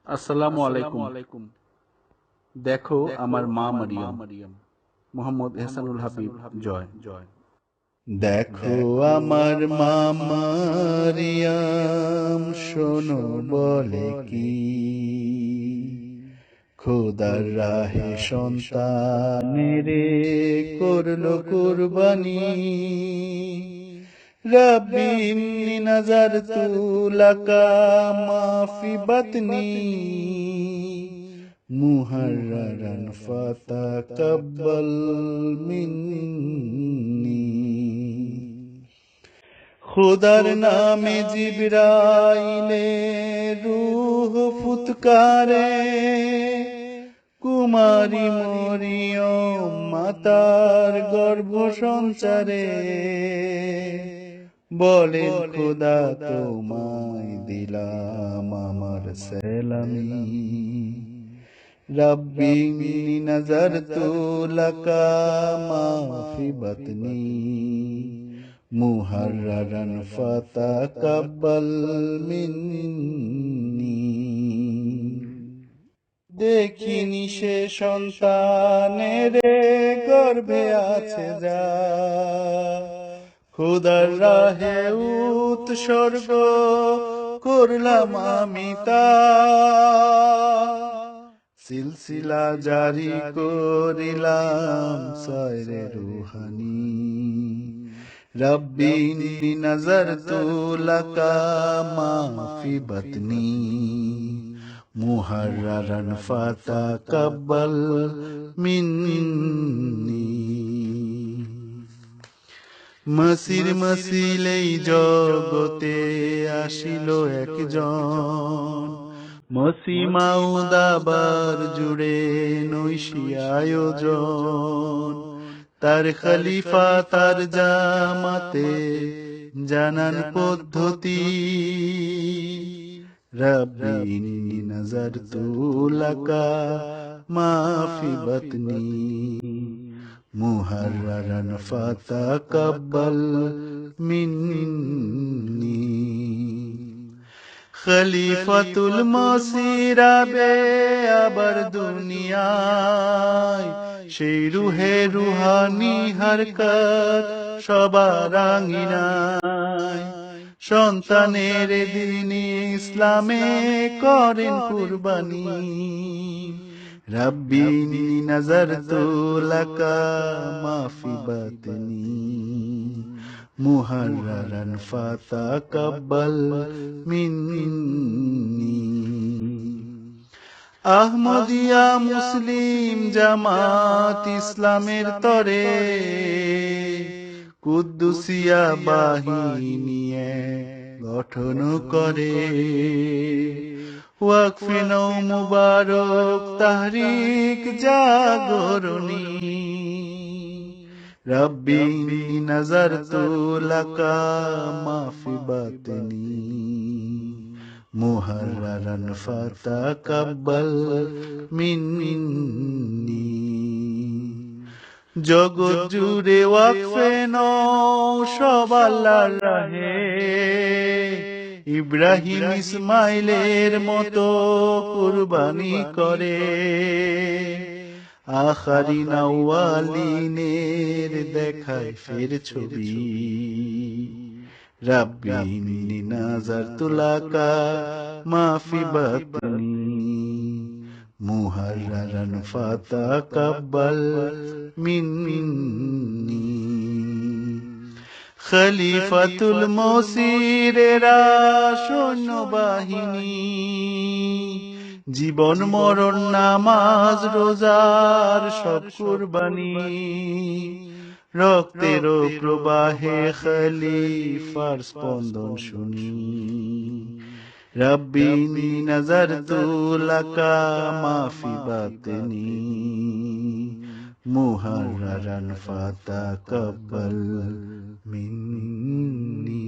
আসসালামু আলাইকুম। দেখো আমার মা মারিয়ম। মোহাম্মদ এহসানুল হাবিব জয়। দেখো আমার মা মারিয়াম, শোনো বলে কি, খোদার রাহে সন্তানেরে করলো কুরবানি। রব্বি ইন্নী নাযারতু লাকা মা ফি বাতনি মুহাররারান ফাতাকাব্বাল মিন্নি। খোদার নামে জিবরাইলে রূহ ফুৎকারে, কুমারী মরিয়ম মাতার গর্ভ সঞ্চারে। বলেন খোদা তোমায় দিলাম আমার সালামি। রব্বি ইন্নী নাযারতু লাকা মা ফি বাতনি মুহাররারান ফাতাকাব্বাল মিন্নি। দেখিনি সে সন্তানেরে গর্ভে আছে যা, খোদার রাহে উৎসর্গ করলাম আমি তা। সিলসিলা জারি করিলাম সায়রে রুহানি। রব্বি ইন্নী নাযারতু লাকা মা ফি বাতনি মুহাররারান ফাতাকাব্বাল মিন্নি। মসির মসিলেই জগতে আসিল একজন, মসি মাউদাবার জুড়ে নৈশি আয়োজন। তার খলিফা তার জামাতে জানান পদ্ধতি। রব্বি ইন্নী নাযারতু লাকা মা ফি বাতনি মুহাররারান ফাতাকাব্বাল মিন্নি। খলিফাতুল মসির আবে আবার দুনিয়ায়, সেই রুহে রুহানি হরকত সবার আঙিনায়। সন্তানের দিন ইসলামে করেন কুরবানি। রব্বি ইন্নী নাযারতু লাকা মা ফি বাতনি মুহাররারান ফাতাকাব্বাল মিন্নি। আহমদিয়া মুসলিম জামাত ইসলামের তরে, কুদ্দুসিয়া বাহিনী গঠন করে। ওয়াকফে নও মুবারক তাহরিক জাগরণী। রব্বি ইন্নী নাযারতু লাকা মা ফি বাতনি মুহাররারান ফাতাকাব্বাল মিন্নি। জগৎ জুড়ে ওয়াকফে নও সব আল্লাহর রাহে, ইব্রাহিম ইসমাইলের মতো কুরবানি করে। আখারিন আউয়ালিনের দেখায় ফের ছবি। রব্বি ইন্নী নাযারতু লাকা মা ফি বাতনি মুহাররারান ফাতাকাব্বাল মিন্নি। খলিফাতুল মসিরেরা সৈন্যবাহিনী, জীবন মরণ নামাজ রোজার সব কুরবানি। রক্তের প্রবাহে খলিফার স্পন্দন শুনি। রব্বি ইন্নী নাযারতু লাকা মা ফি বাতনি মুহাররারান ফাতাকাব্বাল মিন্নি।